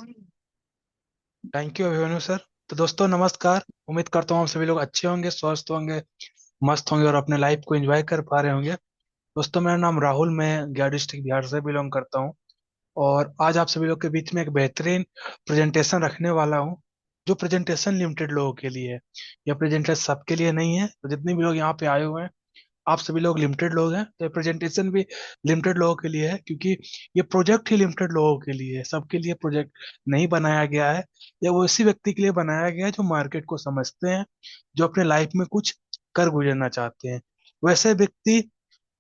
Thank you Abhimanyu sir. तो दोस्तों नमस्कार। उम्मीद करता हूँ हम सभी लोग अच्छे होंगे, स्वस्थ होंगे, मस्त होंगे और अपने लाइफ को एंजॉय कर पा रहे होंगे। दोस्तों मेरा नाम राहुल, मैं गया डिस्ट्रिक्ट बिहार से बिलोंग करता हूँ। और आज आप सभी लोग के बीच में एक बेहतरीन प्रेजेंटेशन रखने वाला हूँ, जो प्रेजेंटेशन लिमिटेड लोगों के लिए है। यह प्रेजेंटेशन सबके लिए नहीं है। तो जितने भी लोग यहाँ पे आए हुए हैं, आप सभी लोग लिमिटेड लोग हैं, तो प्रेजेंटेशन भी लिमिटेड लोगों के लिए है, क्योंकि ये प्रोजेक्ट ही लिमिटेड लोगों के लिए है। सबके लिए प्रोजेक्ट नहीं बनाया गया है। या वो इसी व्यक्ति के लिए बनाया गया है जो मार्केट को समझते हैं, जो अपने लाइफ में कुछ कर गुजरना चाहते हैं। वैसे व्यक्ति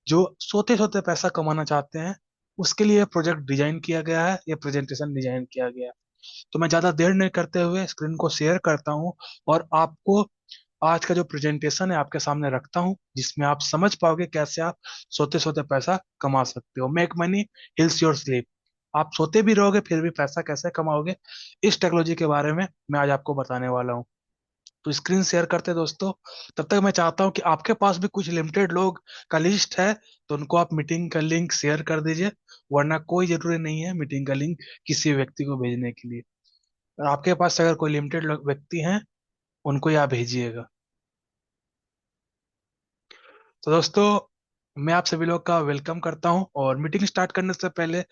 जो सोते सोते पैसा कमाना चाहते हैं, उसके लिए प्रोजेक्ट डिजाइन किया गया है, ये प्रेजेंटेशन डिजाइन किया गया है। तो मैं ज्यादा देर नहीं करते हुए स्क्रीन को शेयर करता हूँ और आपको आज का जो प्रेजेंटेशन है आपके सामने रखता हूँ, जिसमें आप समझ पाओगे कैसे आप सोते सोते पैसा कमा सकते हो। Make money hills your sleep. आप सोते भी रहोगे फिर भी पैसा कैसे कमाओगे, इस टेक्नोलॉजी के बारे में मैं आज आपको बताने वाला हूँ। तो स्क्रीन शेयर करते हैं दोस्तों। तब तक मैं चाहता हूँ कि आपके पास भी कुछ लिमिटेड लोग का लिस्ट है, तो उनको आप मीटिंग का लिंक शेयर कर दीजिए। वरना कोई जरूरी नहीं है मीटिंग का लिंक किसी व्यक्ति को भेजने के लिए। और आपके पास अगर कोई लिमिटेड व्यक्ति हैं, उनको ही आप भेजिएगा। तो दोस्तों मैं आप सभी लोग का वेलकम करता हूं, और मीटिंग स्टार्ट करने से पहले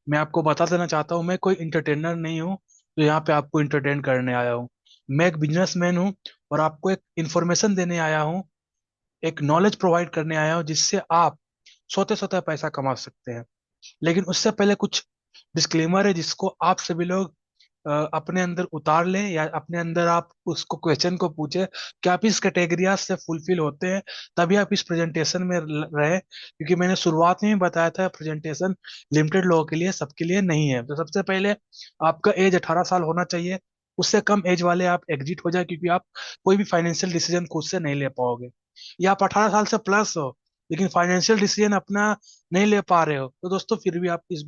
मैं आपको बता देना चाहता हूं, मैं कोई इंटरटेनर नहीं हूं जो यहाँ पे आपको इंटरटेन करने आया हूं। मैं एक बिजनेसमैन हूं और आपको एक इंफॉर्मेशन देने आया हूं, एक नॉलेज प्रोवाइड करने आया हूं, जिससे आप सोते सोते पैसा कमा सकते हैं। लेकिन उससे पहले कुछ डिस्क्लेमर है जिसको आप सभी लोग अपने अंदर उतार ले, या अपने अंदर आप उसको क्वेश्चन को पूछे कि आप इस कैटेगरिया से फुलफिल होते हैं, तभी आप इस प्रेजेंटेशन में रहे। क्योंकि मैंने शुरुआत में ही बताया था प्रेजेंटेशन लिमिटेड लोगों के लिए, सबके लिए नहीं है। तो सबसे पहले आपका एज 18 साल होना चाहिए। उससे कम एज वाले आप एग्जिट हो जाए, क्योंकि आप कोई भी फाइनेंशियल डिसीजन खुद से नहीं ले पाओगे। या आप 18 साल से प्लस हो लेकिन फाइनेंशियल डिसीजन अपना नहीं ले पा रहे हो, तो दोस्तों फिर भी आप इस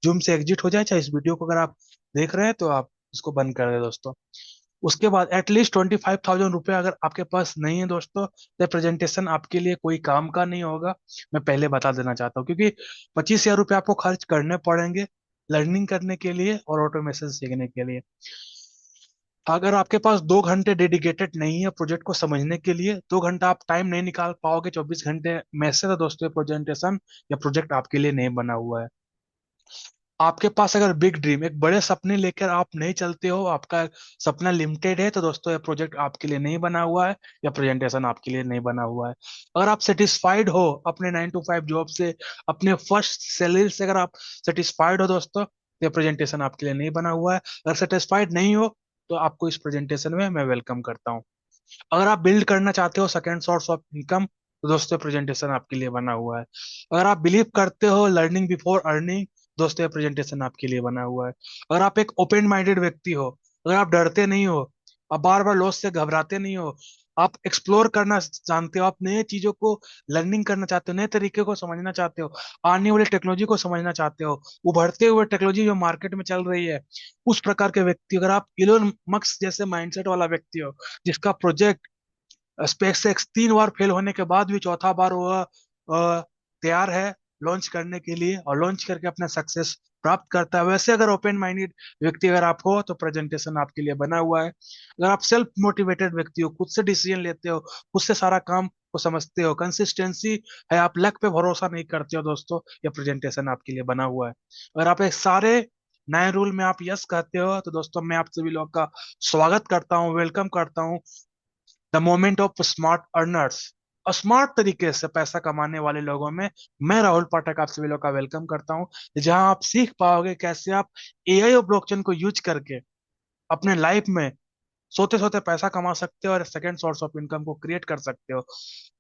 जूम से एग्जिट हो जाए। चाहे इस वीडियो को अगर आप देख रहे हैं तो आप इसको बंद कर दें दोस्तों। उसके बाद एटलीस्ट 25,000 रुपये अगर आपके पास नहीं है दोस्तों, तो प्रेजेंटेशन आपके लिए कोई काम का नहीं होगा। मैं पहले बता देना चाहता हूँ, क्योंकि 25,000 रुपये आपको खर्च करने पड़ेंगे लर्निंग करने के लिए और ऑटोमेशन सीखने के लिए। अगर आपके पास 2 घंटे डेडिकेटेड नहीं है प्रोजेक्ट को समझने के लिए, 2 घंटा आप टाइम नहीं निकाल पाओगे 24 घंटे में से, तो दोस्तों प्रेजेंटेशन या प्रोजेक्ट आपके लिए नहीं बना हुआ है। आपके पास अगर बिग ड्रीम, एक बड़े सपने लेकर आप नहीं चलते हो, आपका सपना लिमिटेड है, तो दोस्तों ये प्रोजेक्ट आपके लिए नहीं बना हुआ है, या प्रेजेंटेशन आपके लिए नहीं बना हुआ है। अगर आप सेटिस्फाइड हो अपने 9 to 5 जॉब से, अपने फर्स्ट सैलरी से अगर आप सेटिस्फाइड हो दोस्तों, तो ये प्रेजेंटेशन आपके लिए नहीं बना हुआ है। अगर सेटिस्फाइड नहीं हो, तो आपको इस प्रेजेंटेशन में मैं वेलकम करता हूँ। अगर आप बिल्ड करना चाहते हो सेकेंड सोर्स ऑफ इनकम, तो दोस्तों प्रेजेंटेशन आपके लिए बना हुआ है। अगर आप बिलीव करते हो लर्निंग बिफोर अर्निंग, दोस्तों प्रेजेंटेशन आपके लिए बना हुआ है। अगर आप एक ओपन माइंडेड व्यक्ति हो, अगर आप डरते नहीं हो, आप बार बार लॉस से घबराते नहीं हो, आप एक्सप्लोर करना जानते हो, आप नए चीजों को लर्निंग करना चाहते हो, नए तरीके को समझना चाहते हो, आने वाली टेक्नोलॉजी को समझना चाहते हो, उभरते हुए टेक्नोलॉजी जो मार्केट में चल रही है, उस प्रकार के व्यक्ति, अगर आप इलोन मस्क जैसे माइंडसेट वाला व्यक्ति हो, जिसका प्रोजेक्ट स्पेस एक्स 3 बार फेल होने के बाद भी चौथा बार वह तैयार है लॉन्च करने के लिए, और लॉन्च करके अपना सक्सेस प्राप्त करता है, वैसे अगर ओपन माइंडेड व्यक्ति अगर आप हो, तो प्रेजेंटेशन आपके लिए बना हुआ है। अगर आप सेल्फ मोटिवेटेड व्यक्ति हो, खुद से डिसीजन लेते हो, खुद से सारा काम को समझते हो, कंसिस्टेंसी है, आप लक पे भरोसा नहीं करते हो, दोस्तों ये प्रेजेंटेशन आपके लिए बना हुआ है। अगर आप एक सारे नए रूल में आप यस कहते हो, तो दोस्तों मैं आप सभी लोग का स्वागत करता हूँ, वेलकम करता हूँ the moment of smart earners. Smart तरीके से पैसा कमाने वाले लोगों में मैं राहुल पाठक आप सभी लोग का वेलकम करता हूं, जहां आप सीख पाओगे कैसे आप एआई और ब्लॉकचेन को यूज करके अपने लाइफ में सोते सोते पैसा कमा सकते हो और सेकंड सोर्स ऑफ इनकम को क्रिएट कर सकते हो।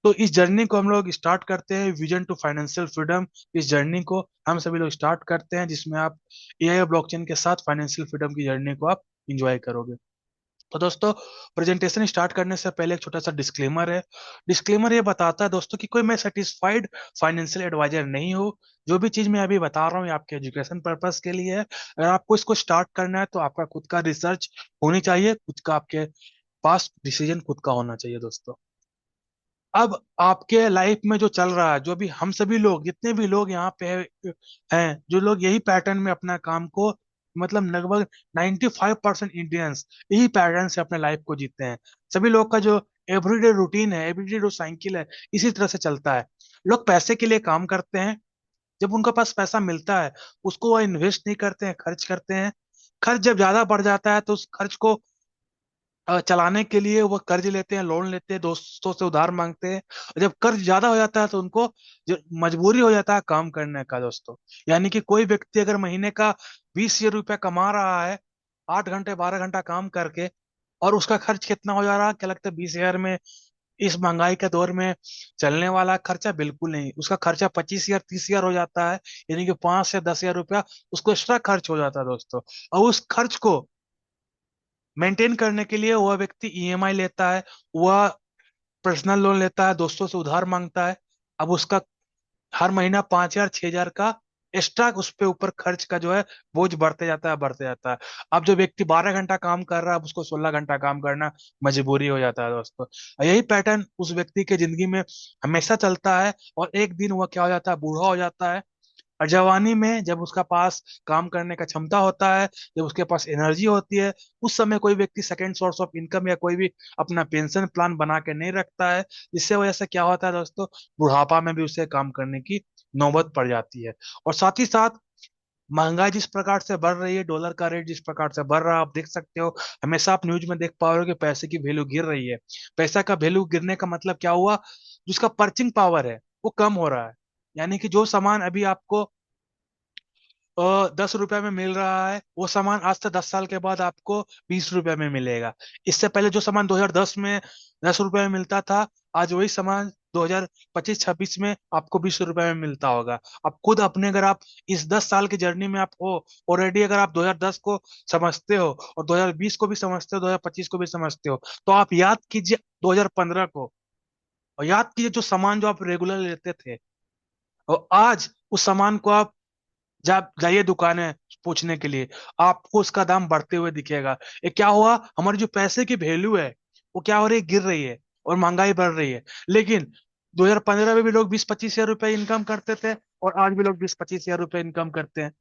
तो इस जर्नी को हम लोग स्टार्ट करते हैं, विजन टू फाइनेंशियल फ्रीडम। इस जर्नी को हम सभी लोग स्टार्ट करते हैं, जिसमें आप एआई और ब्लॉकचेन के साथ फाइनेंशियल फ्रीडम की जर्नी को आप इंजॉय करोगे। तो दोस्तों प्रेजेंटेशन स्टार्ट करने से पहले एक छोटा सा डिस्क्लेमर है। डिस्क्लेमर ये बताता है दोस्तों कि कोई मैं सेटिस्फाइड फाइनेंशियल एडवाइजर नहीं हूँ। जो भी चीज मैं अभी बता रहा हूँ ये आपके एजुकेशन पर्पस के लिए है। अगर आपको इसको स्टार्ट करना है तो आपका खुद का रिसर्च होनी चाहिए, खुद का आपके पास डिसीजन खुद का होना चाहिए दोस्तों। अब आपके लाइफ में जो चल रहा है, जो भी हम सभी लोग जितने भी लोग यहाँ पे हैं, जो लोग यही पैटर्न में अपना काम को मतलब लगभग 95% इंडियंस यही पैटर्न से अपने लाइफ को जीते हैं। सभी लोग का जो एवरीडे रूटीन है, एवरीडे जो साइकिल है, इसी तरह से चलता है। लोग पैसे के लिए काम करते हैं, जब उनके पास पैसा मिलता है उसको वो इन्वेस्ट नहीं करते हैं, खर्च करते हैं। खर्च जब ज्यादा बढ़ जाता है तो उस खर्च को चलाने के लिए वो कर्ज लेते हैं, लोन लेते हैं, दोस्तों से उधार मांगते हैं। और जब कर्ज ज्यादा हो जाता है तो उनको जो मजबूरी हो जाता है काम करने का दोस्तों। यानी कि कोई व्यक्ति अगर महीने का 20,000 रुपया कमा रहा है, 8 घंटे 12 घंटा काम करके, और उसका खर्च कितना हो जा रहा है, क्या लगता है 20,000 में? इस महंगाई के दौर में चलने वाला खर्चा बिल्कुल नहीं, उसका खर्चा 25,000 30,000 हो जाता है। यानी कि 5 से 10,000 रुपया उसको एक्स्ट्रा खर्च हो जाता है दोस्तों। और उस खर्च को मेंटेन करने के लिए वह व्यक्ति ईएमआई लेता है, वह पर्सनल लोन लेता है, दोस्तों से उधार मांगता है। अब उसका हर महीना 5,000 6,000 का एक्स्ट्रा उस पे ऊपर खर्च का जो है बोझ बढ़ते जाता है, बढ़ते जाता है। अब जो व्यक्ति 12 घंटा काम कर रहा है, अब उसको 16 घंटा काम करना मजबूरी हो जाता है दोस्तों। और यही पैटर्न उस व्यक्ति के जिंदगी में हमेशा चलता है, और एक दिन वह क्या हो जाता है, बूढ़ा हो जाता है। और जवानी में जब उसका पास काम करने का क्षमता होता है, जब उसके पास एनर्जी होती है, उस समय कोई व्यक्ति सेकंड सोर्स ऑफ इनकम या कोई भी अपना पेंशन प्लान बना के नहीं रखता है। जिससे वजह से क्या होता है दोस्तों, बुढ़ापा में भी उसे काम करने की नौबत पड़ जाती है। और साथ ही साथ महंगाई जिस प्रकार से बढ़ रही है, डॉलर का रेट जिस प्रकार से बढ़ रहा है, आप देख सकते हो। हमेशा आप न्यूज में देख पा रहे हो कि पैसे की वैल्यू गिर रही है। पैसा का वैल्यू गिरने का मतलब क्या हुआ, जिसका पर्चिंग पावर है वो कम हो रहा है। यानी कि जो सामान अभी आपको 10 रुपए में मिल रहा है, वो सामान आज से 10 साल के बाद आपको 20 रुपए में मिलेगा। इससे पहले जो सामान 2010 में 10 रुपए में मिलता था, आज वही सामान 2025-26 में आपको 20 रुपए में मिलता होगा। अब खुद अपने, अगर आप इस 10 साल की जर्नी में आप हो ऑलरेडी, अगर आप 2010 को समझते हो और 2020 को भी समझते हो, 2025 को भी समझते हो, तो आप याद कीजिए 2015 को, और याद कीजिए जो सामान जो आप रेगुलर लेते थे, और आज उस सामान को आप जब जाइए दुकानें पूछने के लिए, आपको उसका दाम बढ़ते हुए दिखेगा। ये क्या हुआ, हमारी जो पैसे की वैल्यू है वो क्या हो रही है, गिर रही है, और महंगाई बढ़ रही है। लेकिन 2015 में भी लोग 20-25 हजार रुपए इनकम करते थे, और आज भी लोग 20-25 हजार रुपए इनकम करते हैं।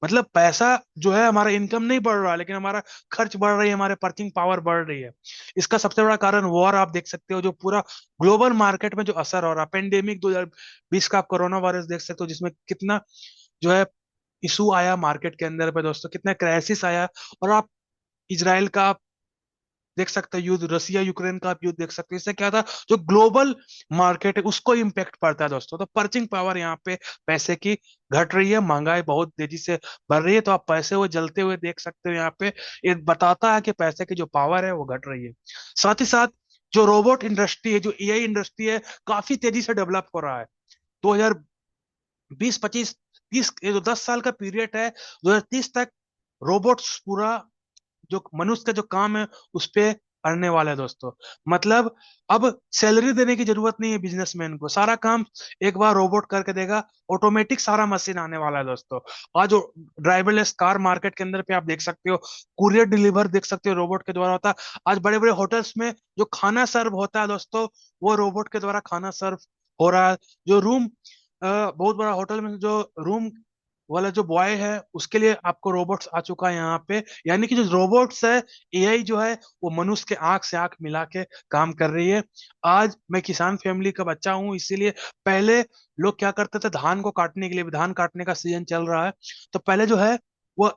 मतलब पैसा जो है, हमारा इनकम नहीं बढ़ रहा, लेकिन हमारा खर्च बढ़ रही है, हमारे पर्चिंग पावर बढ़ रही है। इसका सबसे बड़ा कारण वॉर आप देख सकते हो, जो पूरा ग्लोबल मार्केट में जो असर हो रहा है। पेंडेमिक 2020 का आप कोरोना वायरस देख सकते हो, जिसमें कितना जो है इशू आया मार्केट के अंदर पे दोस्तों, कितना क्राइसिस आया। और आप इजराइल का आप देख सकते हो युद्ध, रसिया यूक्रेन का आप युद्ध देख सकते हो। इससे क्या था, जो ग्लोबल मार्केट है उसको इम्पेक्ट पड़ता है दोस्तों। तो पर्चिंग पावर यहाँ पे पैसे की घट रही है, महंगाई बहुत तेजी से बढ़ रही है, तो आप पैसे वो जलते हुए देख सकते हो यहाँ पे। ये बताता है कि पैसे की जो पावर है वो घट रही है। साथ ही साथ जो रोबोट इंडस्ट्री है, जो एआई इंडस्ट्री है, काफी तेजी से डेवलप हो रहा है। 2020 25 30, ये जो 10 साल का पीरियड है, 2030 तक रोबोट्स पूरा जो मनुष्य का जो काम है उस पे करने वाला है दोस्तों। मतलब अब सैलरी देने की जरूरत नहीं है बिजनेसमैन को, सारा काम एक बार रोबोट करके देगा। ऑटोमेटिक सारा मशीन आने वाला है दोस्तों। आज जो ड्राइवरलेस कार मार्केट के अंदर पे आप देख सकते हो, कुरियर डिलीवर देख सकते हो रोबोट के द्वारा होता है। आज बड़े बड़े होटल्स में जो खाना सर्व होता है दोस्तों, वो रोबोट के द्वारा खाना सर्व हो रहा है। जो रूम बहुत बड़ा होटल में जो रूम वाला जो बॉय है, उसके लिए आपको रोबोट्स आ चुका है यहाँ पे। यानी कि जो रोबोट्स है, एआई जो है, वो मनुष्य के आंख से आंख मिला के काम कर रही है। आज मैं किसान फैमिली का बच्चा हूँ, इसीलिए पहले लोग क्या करते थे, धान को काटने के लिए, धान काटने का सीजन चल रहा है, तो पहले जो है वो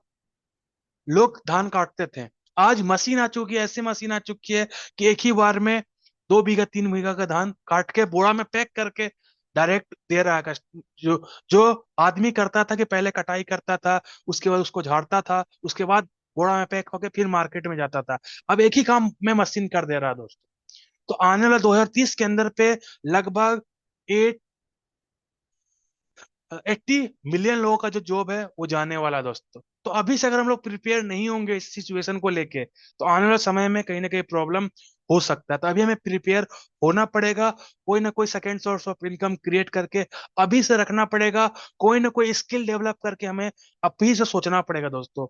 लोग धान काटते थे। आज मशीन आ चुकी है, ऐसी मशीन आ चुकी है कि एक ही बार में 2 बीघा 3 बीघा का धान काट के बोरा में पैक करके डायरेक्ट दे रहा है जो जो आदमी करता था कि पहले कटाई करता था, उसके बाद उसको झाड़ता था, उसके बाद बोरा में पैक होके फिर मार्केट में जाता था। अब एक ही काम में मशीन कर दे रहा है दोस्तों। तो आने वाला 2030 के अंदर पे लगभग 80 मिलियन लोगों का जो जॉब है वो जाने वाला है दोस्तों। तो अभी से अगर हम लोग प्रिपेयर नहीं होंगे इस सिचुएशन को लेके, तो आने वाले समय में कहीं ना कहीं प्रॉब्लम हो सकता है। तो अभी हमें प्रिपेयर होना पड़ेगा, कोई ना कोई second source of income create करके अभी से रखना पड़ेगा, कोई ना कोई स्किल डेवलप करके हमें अभी से सोचना पड़ेगा दोस्तों।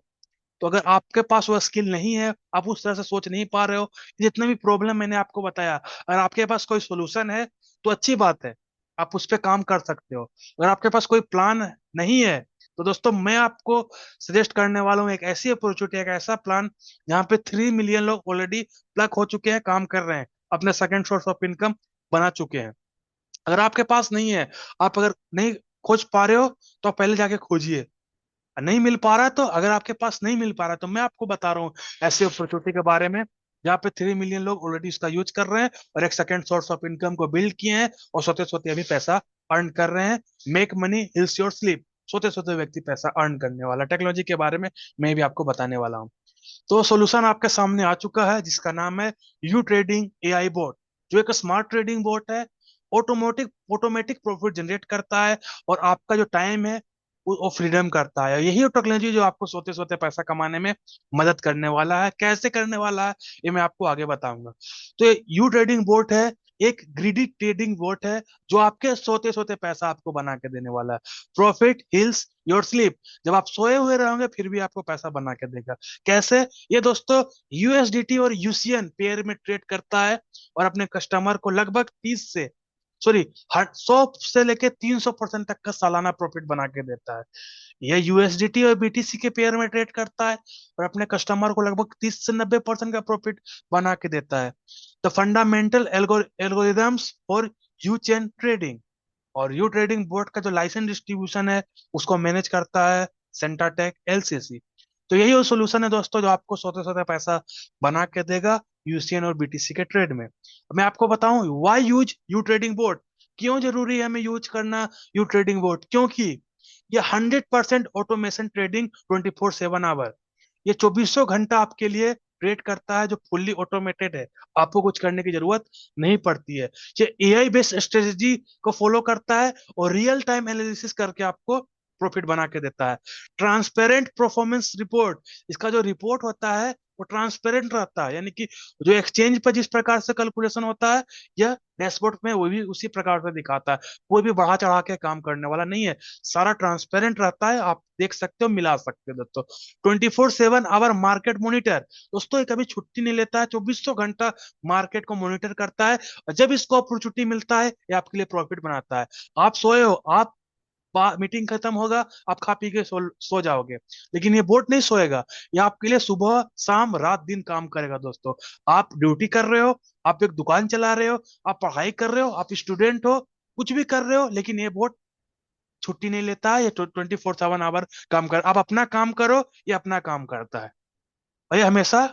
तो अगर आपके पास वो स्किल नहीं है, आप उस तरह से सोच नहीं पा रहे हो, जितने भी प्रॉब्लम मैंने आपको बताया, अगर आपके पास कोई सोल्यूशन है तो अच्छी बात है, आप उस पर काम कर सकते हो। अगर आपके पास कोई प्लान नहीं है, तो दोस्तों मैं आपको सजेस्ट करने वाला हूँ एक ऐसी अपॉर्चुनिटी, एक ऐसा प्लान जहाँ पे 3 मिलियन लोग ऑलरेडी प्लग हो चुके हैं, काम कर रहे हैं, अपने सेकंड सोर्स ऑफ इनकम बना चुके हैं। अगर आपके पास नहीं है, आप अगर नहीं खोज पा रहे हो, तो आप पहले जाके खोजिए। नहीं मिल पा रहा है, तो अगर आपके पास नहीं मिल पा रहा है, तो मैं आपको बता रहा हूँ ऐसे अपॉर्चुनिटी के बारे में जहाँ पे 3 मिलियन लोग ऑलरेडी इसका यूज कर रहे हैं और एक सेकंड सोर्स ऑफ इनकम को बिल्ड किए हैं और सोते सोते अभी पैसा अर्न कर रहे हैं। Make money hills your sleep, सोते सोते व्यक्ति पैसा अर्न करने वाला टेक्नोलॉजी के बारे में मैं भी आपको बताने वाला हूँ। तो सोल्यूशन आपके सामने आ चुका है जिसका नाम है यू ट्रेडिंग एआई बोट, जो एक स्मार्ट ट्रेडिंग बोट है। ऑटोमेटिक ऑटोमेटिक प्रॉफिट जनरेट करता है और आपका जो टाइम है वो फ्रीडम करता है। यही टेक्नोलॉजी जो आपको सोते सोते पैसा कमाने में मदद करने वाला है। कैसे करने वाला है ये मैं आपको आगे बताऊंगा। तो यू ट्रेडिंग बोट है, एक ग्रीडी ट्रेडिंग बोट है जो आपके सोते सोते पैसा आपको बना के देने वाला है। प्रॉफिट हिल्स योर स्लीप, जब आप सोए हुए रहोगे फिर भी आपको पैसा बना के देगा। कैसे? ये दोस्तों यूएसडीटी और यूसीएन पेयर में ट्रेड करता है और अपने कस्टमर को लगभग 30 से सॉरी 100 से लेके 300% तक का सालाना प्रॉफिट बना के देता है। यह यूएसडीटी और बीटीसी के पेयर में ट्रेड करता है और अपने कस्टमर को लगभग 30 से 90% का प्रॉफिट बना के देता है। The fundamental algorithms for you chain trading, और यू ट्रेडिंग बोर्ड का जो लाइसेंस डिस्ट्रीब्यूशन है उसको मैनेज करता है सेंटाटेक एलसीसी। तो यही वो सोल्यूशन है दोस्तों जो आपको सोते सोते पैसा बना के देगा यूसीएन और बीटीसी के ट्रेड में। अब मैं आपको बताऊं why use you trading board, क्यों जरूरी है हमें यूज करना यू ट्रेडिंग बोर्ड, क्योंकि ये 100% ऑटोमेशन ट्रेडिंग 24/7 आवर, ये चौबीसों घंटा आपके लिए ट्रेड करता है, जो फुल्ली ऑटोमेटेड है। आपको कुछ करने की जरूरत नहीं पड़ती है। ये एआई बेस्ड स्ट्रेटजी को फॉलो करता है और रियल टाइम एनालिसिस करके आपको प्रॉफिट बना के देता है। ट्रांसपेरेंट परफॉर्मेंस रिपोर्ट, इसका जो रिपोर्ट होता है वो ट्रांसपेरेंट रहता है, यानी कि जो एक्सचेंज पर जिस प्रकार से कैलकुलेशन होता है यह डैशबोर्ड में वो भी उसी प्रकार से दिखाता है। कोई भी बढ़ा चढ़ा के काम करने वाला नहीं है, सारा ट्रांसपेरेंट रहता है, आप देख सकते हो, मिला सकते हो दोस्तों। 24/7 आवर मार्केट मॉनिटर, दोस्तों ये कभी छुट्टी नहीं लेता है, 2400 घंटा मार्केट को मॉनिटर करता है और जब इसको अपॉर्चुनिटी मिलता है ये आपके लिए प्रॉफिट बनाता है। आप सोए हो, आप मीटिंग खत्म होगा, आप खा पी के सो जाओगे, लेकिन ये बोट नहीं सोएगा। ये आपके लिए सुबह शाम रात दिन काम करेगा दोस्तों। आप ड्यूटी कर रहे हो, आप एक दुकान चला रहे हो, आप पढ़ाई कर रहे हो, आप स्टूडेंट हो, कुछ भी कर रहे हो, लेकिन ये बोट छुट्टी नहीं लेता है। ये 24/7 आवर काम कर, आप अपना काम करो, ये अपना काम करता है और ये हमेशा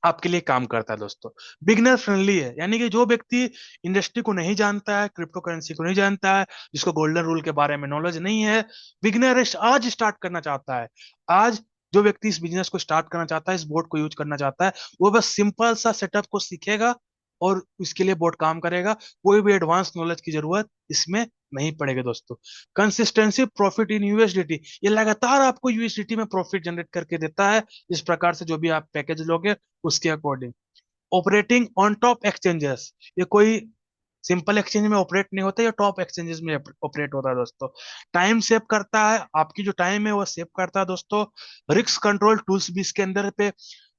आपके लिए काम करता है दोस्तों। बिगनर फ्रेंडली है, यानी कि जो व्यक्ति इंडस्ट्री को नहीं जानता है, क्रिप्टो करेंसी को नहीं जानता है, जिसको गोल्डन रूल के बारे में नॉलेज नहीं है, बिगनर आज स्टार्ट करना चाहता है, आज जो व्यक्ति इस बिजनेस को स्टार्ट करना चाहता है, इस बोर्ड को यूज करना चाहता है, वो बस सिंपल सा सेटअप को सीखेगा और इसके लिए बोर्ड काम करेगा। कोई भी एडवांस नॉलेज की जरूरत इसमें नहीं पड़ेगी दोस्तों। कंसिस्टेंसी प्रॉफिट इन यूएसडीटी, ये लगातार आपको यूएसडीटी में प्रॉफिट जनरेट करके देता है, इस प्रकार से जो भी आप पैकेज लोगे उसके according. Operating on top exchanges, ये कोई सिंपल एक्सचेंज में ऑपरेट नहीं होता, ये टॉप एक्सचेंजेस में ऑपरेट होता है दोस्तों। टाइम सेव करता है, आपकी जो टाइम है वो सेव करता है दोस्तों। रिस्क कंट्रोल टूल्स भी इसके अंदर पे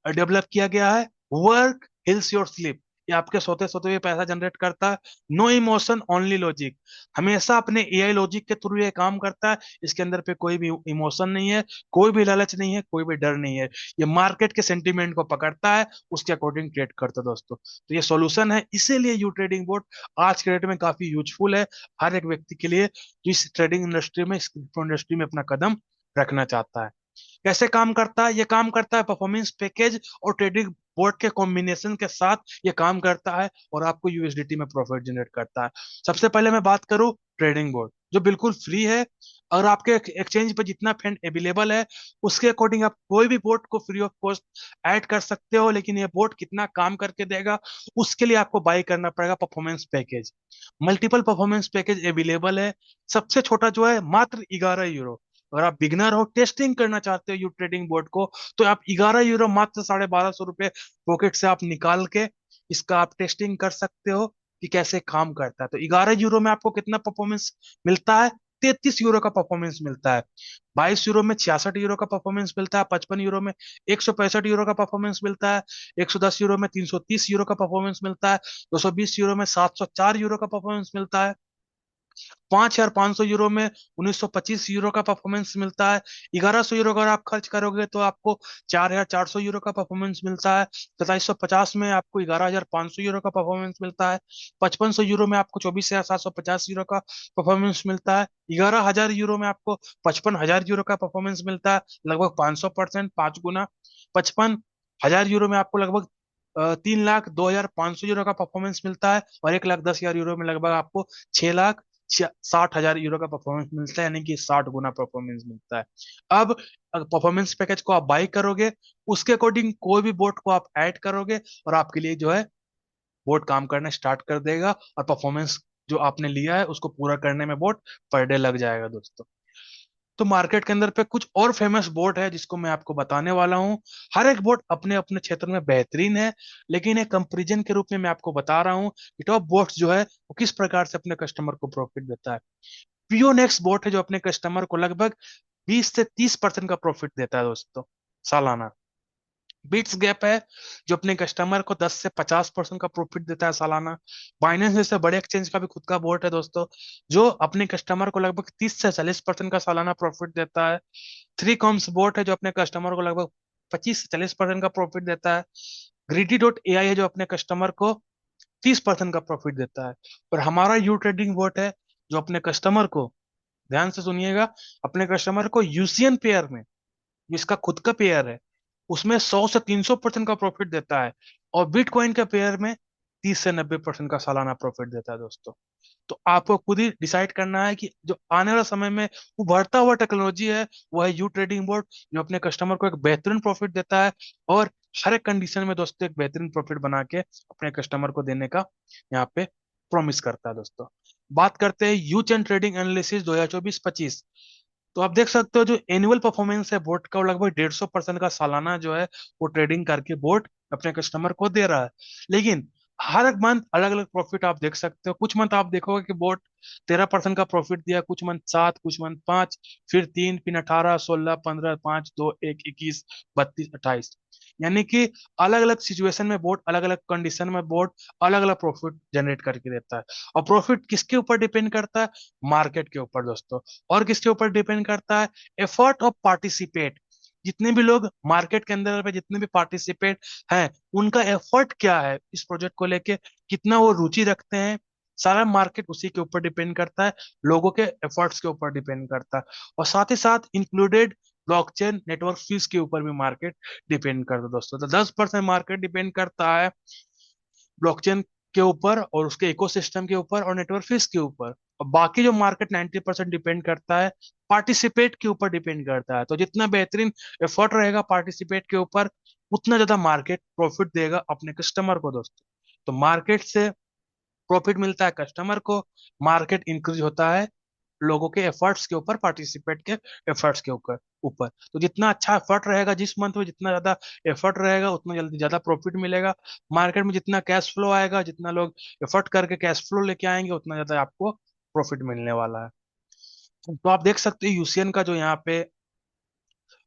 डेवलप किया गया है। वर्क हिल्स योर स्लीप, ये आपके सोते सोते हुए पैसा जनरेट करता है। नो इमोशन ओनली लॉजिक, हमेशा अपने एआई लॉजिक के थ्रू ये काम करता है। इसके अंदर पे कोई भी इमोशन नहीं है, कोई भी लालच नहीं है, कोई भी डर नहीं है। ये मार्केट के सेंटीमेंट को पकड़ता है, उसके अकॉर्डिंग ट्रेड करता है दोस्तों। तो ये सॉल्यूशन है, इसीलिए यू ट्रेडिंग बोर्ड आज के डेट में काफी यूजफुल है हर एक व्यक्ति के लिए जो इस ट्रेडिंग इंडस्ट्री में, इस क्रिप्टो इंडस्ट्री में अपना कदम रखना चाहता है। कैसे काम करता है? ये काम करता है परफॉर्मेंस पैकेज और ट्रेडिंग बोर्ड के कॉम्बिनेशन के साथ ये काम करता है और आपको यूएसडीटी में प्रॉफिट जनरेट करता है। सबसे पहले मैं बात करूं ट्रेडिंग बोर्ड, जो बिल्कुल फ्री है और आपके एक्सचेंज पे जितना फंड अवेलेबल है उसके अकॉर्डिंग आप कोई भी बोर्ड को फ्री ऑफ कॉस्ट ऐड कर सकते हो। लेकिन ये बोर्ड कितना काम करके देगा उसके लिए आपको बाय करना पड़ेगा performance package. Multiple performance package available है। सबसे छोटा जो है मात्र 11 यूरो। अगर आप बिगनर हो, टेस्टिंग करना चाहते हो यू ट्रेडिंग बोर्ड को, तो आप 11 यूरो मात्र 1250 रुपये पॉकेट से आप निकाल के इसका आप टेस्टिंग कर सकते हो कि कैसे काम करता है। तो 11 यूरो में आपको कितना परफॉर्मेंस मिलता है? 33 यूरो का परफॉर्मेंस मिलता है। 22 यूरो में 66 यूरो का परफॉर्मेंस मिलता है। 55 यूरो में 165 यूरो का परफॉर्मेंस मिलता है। 110 यूरो में 330 यूरो का परफॉर्मेंस मिलता है। 220 यूरो में 704 यूरो का परफॉर्मेंस मिलता है। €5,500 में 1925 का परफॉर्मेंस मिलता है। €1,100 अगर आप खर्च करोगे तो आपको €4,400 का परफॉर्मेंस मिलता है। 2750 में आपको €11,500 का परफॉर्मेंस मिलता है। 5500 में आपको €24,750 का परफॉर्मेंस मिलता है। €11,000 में आपको €55,000 का परफॉर्मेंस मिलता है, लगभग 500%, 5 गुना। €55,000 में आपको लगभग 3,02,500 का परफॉर्मेंस मिलता है, और €1,10,000 में लगभग आपको 6,60,000 का परफॉर्मेंस मिलता है, यानी कि 60 गुना परफॉर्मेंस मिलता है। अब परफॉर्मेंस पैकेज को आप बाई करोगे, उसके अकॉर्डिंग कोई भी बोट को आप ऐड करोगे, और आपके लिए जो है बोट काम करना स्टार्ट कर देगा, और परफॉर्मेंस जो आपने लिया है उसको पूरा करने में बोट पर डे लग जाएगा दोस्तों। तो मार्केट के अंदर पे कुछ और फेमस बोट है जिसको मैं आपको बताने वाला हूँ। हर एक बोट अपने अपने क्षेत्र में बेहतरीन है, लेकिन एक कंपैरिजन के रूप में मैं आपको बता रहा हूँ कि टॉप बोट्स जो है वो किस प्रकार से अपने कस्टमर को प्रॉफिट देता है। पियोनेक्स बोट है जो अपने कस्टमर को लगभग 20 से 30% का प्रॉफिट देता है दोस्तों, सालाना। बिट्स गैप है जो अपने कस्टमर को 10 से 50% का प्रॉफिट देता है सालाना। बाइनेंस जैसे बड़े एक्सचेंज का भी खुद का बोर्ड है दोस्तों, जो अपने कस्टमर को लगभग 30 से 40% का सालाना प्रॉफिट देता है। थ्री कॉम्स बोर्ड है जो अपने कस्टमर को लगभग 25 से 40% का प्रॉफिट देता है। ग्रीडी डॉट ए आई है जो अपने कस्टमर को 30% का प्रॉफिट देता है। और हमारा यू ट्रेडिंग बोर्ड है जो अपने कस्टमर को, ध्यान से सुनिएगा, अपने कस्टमर को यूसीएन पेयर में, जिसका खुद का पेयर है, उसमें 100 से 300% का प्रॉफिट देता है, और बिटकॉइन का पेयर में 30 से 90% का सालाना प्रॉफिट देता है दोस्तों। तो आपको खुद ही डिसाइड करना है कि जो आने वाला समय में उभरता हुआ टेक्नोलॉजी है वो है यू ट्रेडिंग बोर्ड, जो अपने कस्टमर को एक बेहतरीन प्रॉफिट देता है, और हर एक कंडीशन में दोस्तों एक बेहतरीन प्रॉफिट बना के अपने कस्टमर को देने का यहाँ पे प्रॉमिस करता है दोस्तों। बात करते हैं यू चेन ट्रेडिंग एनालिसिस 2024-25। तो आप देख सकते हो जो एनुअल परफॉर्मेंस है बोट का, वो लगभग 150% का सालाना जो है वो ट्रेडिंग करके बोट अपने कस्टमर को दे रहा है। लेकिन हर एक मंथ अलग अलग प्रॉफिट आप देख सकते हो। कुछ मंथ आप देखोगे कि बोट 13% का प्रॉफिट दिया, कुछ मंथ 7, कुछ मंथ 5, फिर 3, फिर 18, 16, 15, 5, 2, 1, 21, 32, 28। यानी कि अलग अलग सिचुएशन में बोट, अलग अलग कंडीशन में बोट अलग अलग प्रॉफिट जनरेट करके देता है। और प्रॉफिट किसके ऊपर डिपेंड करता है? मार्केट के ऊपर दोस्तों। और किसके ऊपर डिपेंड करता है? Effort of participate. जितने भी लोग मार्केट के अंदर पे, जितने भी पार्टिसिपेट हैं, उनका एफर्ट क्या है इस प्रोजेक्ट को लेके, कितना वो रुचि रखते हैं, सारा मार्केट उसी के ऊपर डिपेंड करता है, लोगों के एफर्ट्स के ऊपर डिपेंड करता है। और साथ ही साथ इंक्लूडेड ब्लॉकचेन नेटवर्क फीस के ऊपर भी मार्केट डिपेंड करता है दोस्तों। तो 10% मार्केट डिपेंड करता है ब्लॉकचेन के ऊपर और उसके इकोसिस्टम के ऊपर और नेटवर्क फीस के ऊपर। और बाकी जो मार्केट 90% डिपेंड करता है पार्टिसिपेट के ऊपर डिपेंड करता है। तो जितना बेहतरीन एफर्ट रहेगा पार्टिसिपेट के ऊपर, उतना ज्यादा मार्केट प्रॉफिट देगा अपने कस्टमर को दोस्तों। तो मार्केट से प्रॉफिट मिलता है कस्टमर को, मार्केट इंक्रीज होता है लोगों के एफर्ट्स के ऊपर, पार्टिसिपेट के एफर्ट्स के ऊपर ऊपर। तो जितना अच्छा एफर्ट रहेगा जिस मंथ में, जितना ज्यादा एफर्ट रहेगा उतना जल्दी ज्यादा प्रॉफिट मिलेगा। मार्केट में जितना कैश फ्लो आएगा, जितना लोग एफर्ट करके कैश फ्लो लेके आएंगे, उतना ज्यादा आपको प्रॉफिट मिलने वाला है। तो आप देख सकते हो यूसीएन का जो यहाँ पे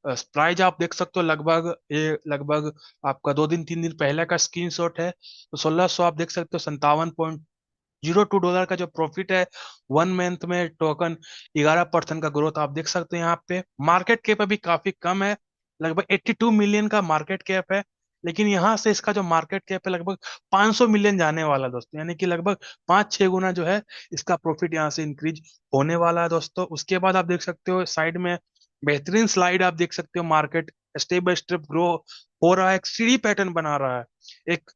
प्राइस आप देख सकते हो, लगभग ये लगभग आपका 2 दिन 3 दिन पहले का स्क्रीनशॉट है। तो 1600 आप देख सकते हो, $57.02 का जो प्रॉफिट है 1 मंथ में। टोकन 11% का ग्रोथ आप देख सकते हैं यहाँ पे। मार्केट कैप अभी काफी कम है, लगभग 82 मिलियन का मार्केट कैप है। लेकिन यहाँ से इसका जो मार्केट कैप है लगभग 500 मिलियन जाने वाला है दोस्तों, यानी कि लगभग 5-6 गुना जो है इसका प्रॉफिट यहाँ से इंक्रीज होने वाला है दोस्तों। उसके बाद आप देख सकते हो साइड में बेहतरीन स्लाइड आप देख सकते हो, market step by step grow हो रहा है, एक सीढ़ी पैटर्न बना रहा है, एक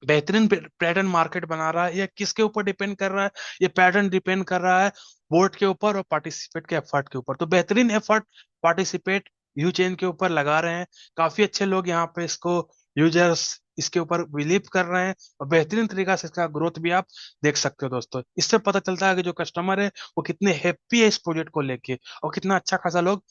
बेहतरीन पैटर्न मार्केट बना रहा है। ये किसके ऊपर डिपेंड कर रहा है? ये पैटर्न डिपेंड कर रहा है बोर्ड के ऊपर और पार्टिसिपेट के एफर्ट के ऊपर। तो बेहतरीन एफर्ट पार्टिसिपेट यू चेन के ऊपर लगा रहे हैं, काफी अच्छे लोग यहाँ पे इसको, यूजर्स इसके ऊपर बिलीव कर रहे हैं, और बेहतरीन तरीका से इसका ग्रोथ भी आप देख सकते हो दोस्तों। इससे पता चलता है कि जो कस्टमर है वो कितने हैप्पी है इस प्रोजेक्ट को लेके, और कितना अच्छा खासा लोग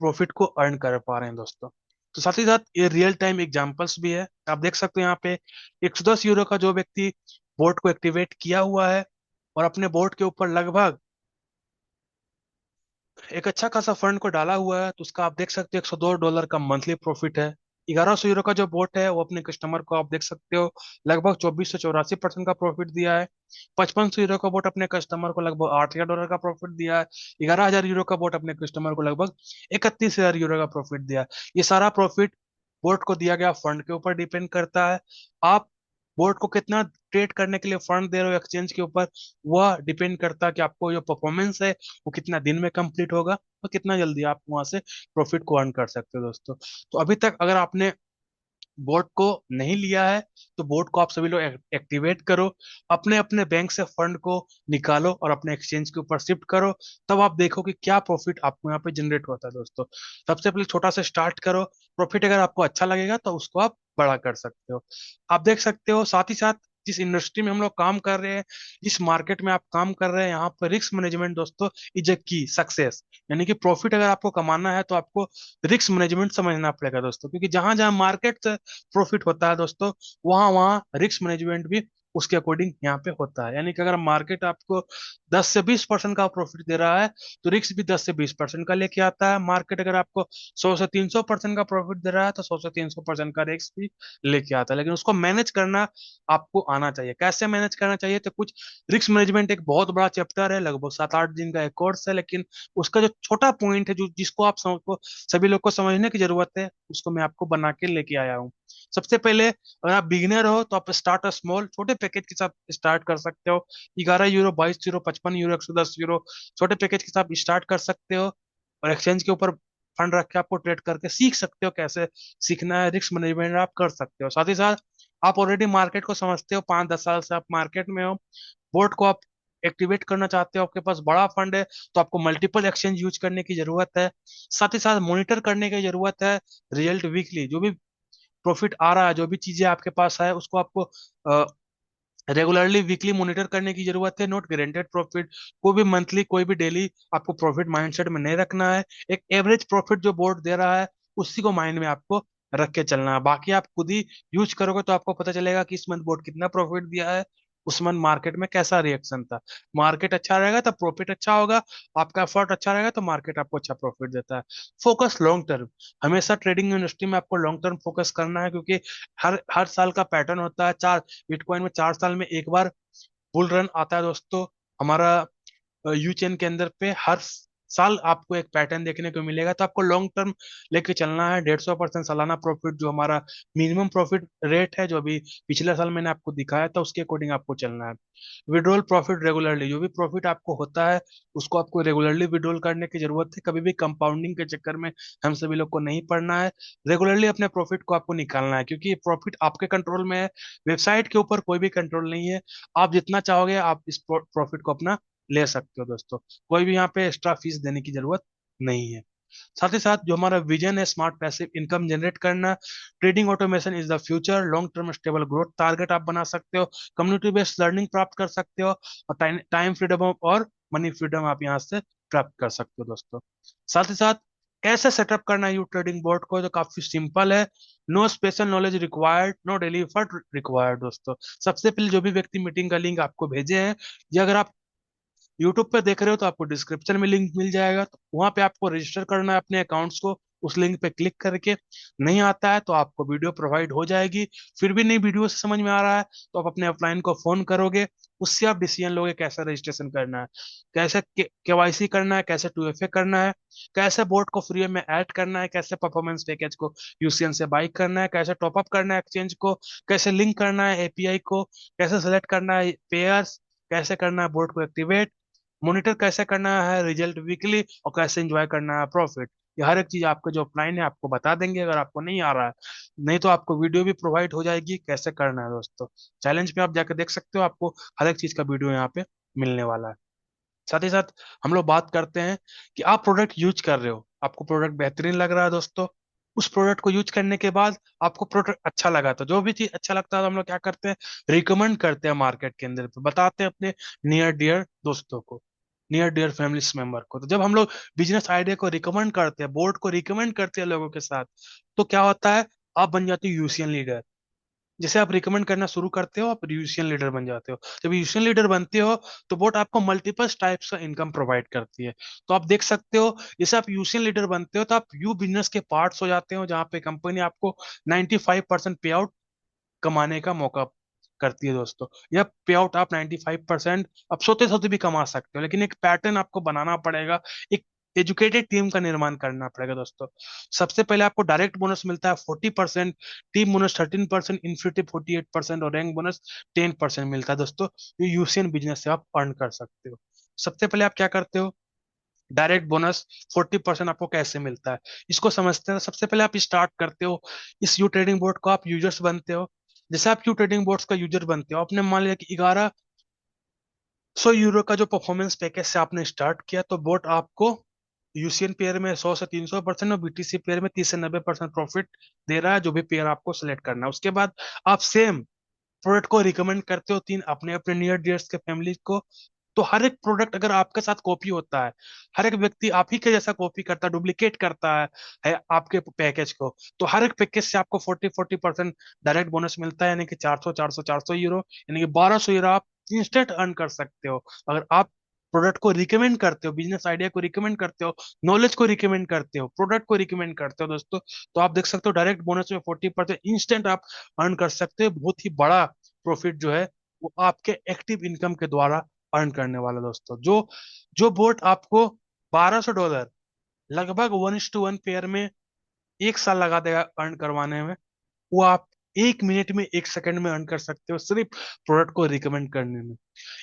प्रॉफिट को अर्न कर पा रहे हैं दोस्तों। तो साथ ही साथ ये रियल टाइम एग्जांपल्स भी है, आप देख सकते हो यहाँ पे €110 का जो व्यक्ति बोट को एक्टिवेट किया हुआ है और अपने बोट के ऊपर लगभग एक अच्छा खासा फंड को डाला हुआ है, तो उसका आप देख सकते हो $102 का मंथली प्रॉफिट है। €1100 का जो बोट है वो अपने कस्टमर को आप देख सकते हो लगभग 24 से 84% का प्रॉफिट दिया है। €5500 का बोट अपने कस्टमर को लगभग $8000 का प्रॉफिट दिया है। €11000 का बोट अपने कस्टमर को लगभग €31000 का प्रॉफिट दिया है। ये सारा प्रॉफिट बोट को दिया गया फंड के ऊपर डिपेंड करता है। आप बोट को कितना ट्रेड करने के लिए फंड दे रहे हो एक्सचेंज के ऊपर, वह डिपेंड करता है कि आपको जो परफॉर्मेंस है वो कितना दिन में कंप्लीट होगा और कितना जल्दी आप वहां से प्रॉफिट को अर्न कर सकते हो दोस्तों। तो अभी तक अगर आपने बोट को नहीं लिया है तो बोट को आप सभी लोग एक्टिवेट करो, अपने अपने बैंक से फंड को निकालो और अपने एक्सचेंज के ऊपर शिफ्ट करो। तब आप देखो कि क्या प्रॉफिट आपको यहाँ पे जनरेट होता है दोस्तों। सबसे पहले छोटा से स्टार्ट करो, प्रॉफिट अगर आपको अच्छा लगेगा तो उसको आप बड़ा कर सकते हो। आप देख सकते हो साथ ही साथ जिस इंडस्ट्री में हम लोग काम कर रहे हैं, जिस मार्केट में आप काम कर रहे हैं, यहाँ पर रिस्क मैनेजमेंट दोस्तों इज अ की सक्सेस। यानी कि प्रॉफिट अगर आपको कमाना है तो आपको रिस्क मैनेजमेंट समझना पड़ेगा दोस्तों, क्योंकि जहां जहां मार्केट प्रॉफिट होता है दोस्तों, वहां वहां रिस्क मैनेजमेंट भी उसके अकॉर्डिंग यहाँ पे होता है। यानी कि अगर मार्केट आपको 10 से 20% का प्रॉफिट दे रहा है तो रिस्क भी 10 से 20% का लेके आता है। मार्केट अगर आपको 100 से 300% का प्रॉफिट दे रहा है तो 100 से 300% का रिस्क भी लेके आता है। लेकिन उसको मैनेज करना आपको आना चाहिए। कैसे मैनेज करना चाहिए, तो कुछ रिस्क मैनेजमेंट एक बहुत बड़ा चैप्टर है, लगभग 7-8 दिन का एक कोर्स है, लेकिन उसका जो छोटा पॉइंट है जो जिसको आप समझ सभी लोग को समझने की जरूरत है, उसको मैं आपको बना के लेके आया हूँ। सबसे पहले अगर आप बिगिनर हो तो आप स्टार्ट स्मॉल, छोटे पैकेज के साथ स्टार्ट कर सकते हो। €11, €22, €55, €110 छोटे पैकेज के साथ स्टार्ट कर सकते हो और एक्सचेंज के ऊपर फंड रख के आपको ट्रेड करके सीख सकते हो। कैसे सीखना है, रिस्क मैनेजमेंट आप कर सकते हो। साथ ही साथ आप ऑलरेडी मार्केट को समझते हो, 5-10 साल से आप मार्केट में हो। बोर्ड को आप एक्टिवेट करना चाहते हो, आपके पास बड़ा फंड है तो आपको मल्टीपल एक्सचेंज यूज करने की जरूरत है। साथ ही साथ मॉनिटर करने की जरूरत है, रिजल्ट वीकली जो भी प्रॉफिट आ रहा है, जो भी चीजें आपके पास है उसको आपको रेगुलरली वीकली मॉनिटर करने की जरूरत है। नॉट गारंटेड प्रॉफिट, कोई भी मंथली कोई भी डेली आपको प्रॉफिट माइंडसेट में नहीं रखना है। एक एवरेज प्रॉफिट जो बोर्ड दे रहा है उसी को माइंड में आपको रख के चलना है। बाकी आप खुद ही यूज करोगे तो आपको पता चलेगा कि इस मंथ बोर्ड कितना प्रॉफिट दिया है, उस मंथ मार्केट में कैसा रिएक्शन था। मार्केट अच्छा रहेगा तो प्रॉफिट अच्छा होगा, आपका एफर्ट अच्छा रहेगा तो मार्केट आपको अच्छा प्रॉफिट देता है। फोकस लॉन्ग टर्म, हमेशा ट्रेडिंग इंडस्ट्री में आपको लॉन्ग टर्म फोकस करना है, क्योंकि हर हर साल का पैटर्न होता है। चार बिटकॉइन में 4 साल में एक बार बुल रन आता है दोस्तों। हमारा यू चेन के अंदर पे हर साल आपको एक पैटर्न देखने को मिलेगा। तो आपको लॉन्ग टर्म लेके चलना है। 150% सालाना प्रॉफिट जो हमारा मिनिमम प्रॉफिट रेट है, जो अभी पिछले साल मैंने आपको दिखाया था, उसके अकॉर्डिंग आपको चलना है। विड्रॉल प्रॉफिट रेगुलरली, जो भी प्रॉफिट आपको होता है उसको आपको रेगुलरली विड्रॉल करने की जरूरत है। कभी भी कंपाउंडिंग के चक्कर में हम सभी लोग को नहीं पड़ना है। रेगुलरली अपने प्रॉफिट को आपको निकालना है, क्योंकि प्रॉफिट आपके कंट्रोल में है, वेबसाइट के ऊपर कोई भी कंट्रोल नहीं है। आप जितना चाहोगे आप इस प्रॉफिट को अपना ले सकते हो दोस्तों। कोई भी यहाँ पे एक्स्ट्रा फीस देने की जरूरत नहीं है। साथ ही साथ जो हमारा विजन है स्मार्ट पैसिव इनकम जनरेट करना, trading automation is the future, long term stable growth target आप बना सकते हो, कम्युनिटी बेस्ड लर्निंग प्राप्त कर सकते हो और टाइम फ्रीडम और मनी फ्रीडम आप यहाँ से प्राप्त कर सकते हो दोस्तों। साथ ही साथ कैसे सेटअप करना है यू ट्रेडिंग बोर्ड को, जो काफी सिंपल है। No special knowledge required, no daily effort required दोस्तों। सबसे पहले जो भी व्यक्ति मीटिंग का लिंक आपको भेजे हैं, या अगर आप यूट्यूब पे देख रहे हो तो आपको डिस्क्रिप्शन में लिंक मिल जाएगा, तो वहां पे आपको रजिस्टर करना है अपने अकाउंट्स को, उस लिंक पे क्लिक करके। नहीं आता है तो आपको वीडियो प्रोवाइड हो जाएगी। फिर भी नहीं वीडियो से समझ में आ रहा है तो आप अपने अपलाइन को फोन करोगे, उससे आप डिसीजन लोगे कैसे रजिस्ट्रेशन करना है, कैसे केवाईसी करना है, कैसे 2FA करना है, कैसे बोर्ड को फ्री में ऐड करना है, कैसे परफॉर्मेंस पैकेज को यूसीएन से बाई करना है, कैसे टॉपअप करना है एक्सचेंज को, कैसे लिंक करना है एपीआई को, कैसे सेलेक्ट करना है पेयर्स, कैसे करना है बोर्ड को एक्टिवेट, मॉनिटर कैसे करना है रिजल्ट वीकली, और कैसे एंजॉय करना है प्रॉफिट। ये हर एक चीज आपका जो अपलाइन है आपको बता देंगे, अगर आपको नहीं आ रहा है। नहीं तो आपको वीडियो भी प्रोवाइड हो जाएगी कैसे करना है दोस्तों। चैलेंज पे आप जाकर देख सकते हो, आपको हर एक चीज का वीडियो यहाँ पे मिलने वाला है। साथ ही साथ हम लोग बात करते हैं कि आप प्रोडक्ट यूज कर रहे हो, आपको प्रोडक्ट बेहतरीन लग रहा है दोस्तों। उस प्रोडक्ट को यूज करने के बाद आपको प्रोडक्ट अच्छा लगा, तो जो भी चीज अच्छा लगता है तो हम लोग क्या करते हैं, रिकमेंड करते हैं मार्केट के अंदर पे, बताते हैं अपने नियर डियर दोस्तों को, नियर डियर फैमिली मेंबर को। तो जब हम लोग बिजनेस आइडिया को रिकमेंड करते हैं, बोर्ड को रिकमेंड करते हैं लोगों के साथ, तो क्या होता है, आप बन जाते हो यूसीएन लीडर। जैसे आप रिकमेंड करना शुरू करते हो, आप यूशियन लीडर बन जाते हो। जब यूशियन लीडर बनते हो तो बोट आपको मल्टीपल टाइप्स का इनकम प्रोवाइड करती है। तो आप देख सकते हो, जैसे आप यूशियन लीडर बनते हो तो आप यू बिजनेस के पार्ट्स हो जाते हो, जहाँ पे कंपनी आपको 95% पे आउट कमाने का मौका करती है दोस्तों। यह पे आउट आप 95% आप सोते सोते भी कमा सकते हो, लेकिन एक पैटर्न आपको बनाना पड़ेगा, एक एजुकेटेड टीम का निर्माण करना पड़ेगा दोस्तों। सबसे पहले आपको डायरेक्ट बोनस मिलता है 40%, टीम बोनस 13%, इन्फिनिटी 48% और रैंक बोनस 10% मिलता है दोस्तों। ये यूसीएन बिजनेस से आप अर्न कर सकते हो। सबसे पहले आप क्या करते हो, डायरेक्ट बोनस 40% आपको कैसे मिलता है, इसको समझते हैं। सबसे पहले आप स्टार्ट करते हो, इस यू ट्रेडिंग बोर्ड को आप यूजर्स बनते हो। जैसे आप यू ट्रेडिंग बोर्ड्स का यूजर बनते हो, आपने मान लिया कि 1100 यूरो का जो परफॉर्मेंस पैकेज से आपने स्टार्ट किया, तो बोट आपको यूसीएन पेयर में 100 से 300% और बीटीसी पेयर में 30 से 90% प्रॉफिट दे रहा है, जो भी पेयर आपको सिलेक्ट करना है। उसके बाद आप सेम प्रोडक्ट को रिकमेंड करते हो तीन अपने अपने नियर डियर्स के फैमिली को। तो हर एक प्रोडक्ट अगर आपके साथ कॉपी होता है, हर एक व्यक्ति आप ही के जैसा कॉपी करता है, डुप्लीकेट करता है आपके पैकेज को, तो हर एक पैकेज से आपको 40% डायरेक्ट बोनस मिलता है, यानी कि 400 400 400 यूरो, यानी कि 1200 यूरो आप इंस्टेंट अर्न कर सकते हो। अगर आप प्रोडक्ट को रिकमेंड करते हो, बिजनेस आइडिया को रिकमेंड करते हो, नॉलेज को रिकमेंड करते हो, प्रोडक्ट को रिकमेंड करते हो दोस्तों, तो आप देख सकते हो डायरेक्ट बोनस में 40% इंस्टेंट आप अर्न कर सकते हो। बहुत ही बड़ा प्रॉफिट जो है वो आपके एक्टिव इनकम के द्वारा अर्न करने वाला दोस्तों। जो जो बोट आपको $1200 लगभग 1:1 पेयर में 1 साल लगा देगा अर्न करवाने में, वो आप 1 मिनट में 1 सेकंड में अर्न कर सकते हो, सिर्फ प्रोडक्ट को रिकमेंड करने में।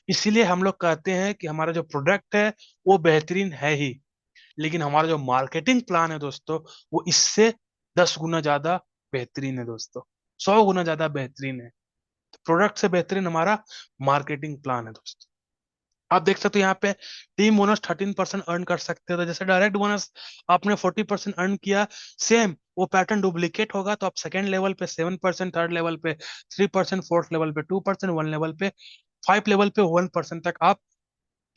इसीलिए हम लोग कहते हैं कि हमारा जो प्रोडक्ट है वो बेहतरीन है ही, लेकिन हमारा जो मार्केटिंग प्लान है दोस्तों, वो इससे 10 गुना ज्यादा बेहतरीन है दोस्तों, 100 गुना ज्यादा बेहतरीन है। प्रोडक्ट से बेहतरीन हमारा मार्केटिंग प्लान है दोस्तों। आप देख सकते हो यहाँ पे टीम बोनस 13% अर्न कर सकते हो। तो जैसे डायरेक्ट बोनस आपने 40% अर्न किया, सेम वो पैटर्न डुप्लीकेट होगा तो आप सेकंड लेवल पे 7%, थर्ड लेवल पे 3%, फोर्थ लेवल पे 2%, वन लेवल पे 5 लेवल पे 1% तक आप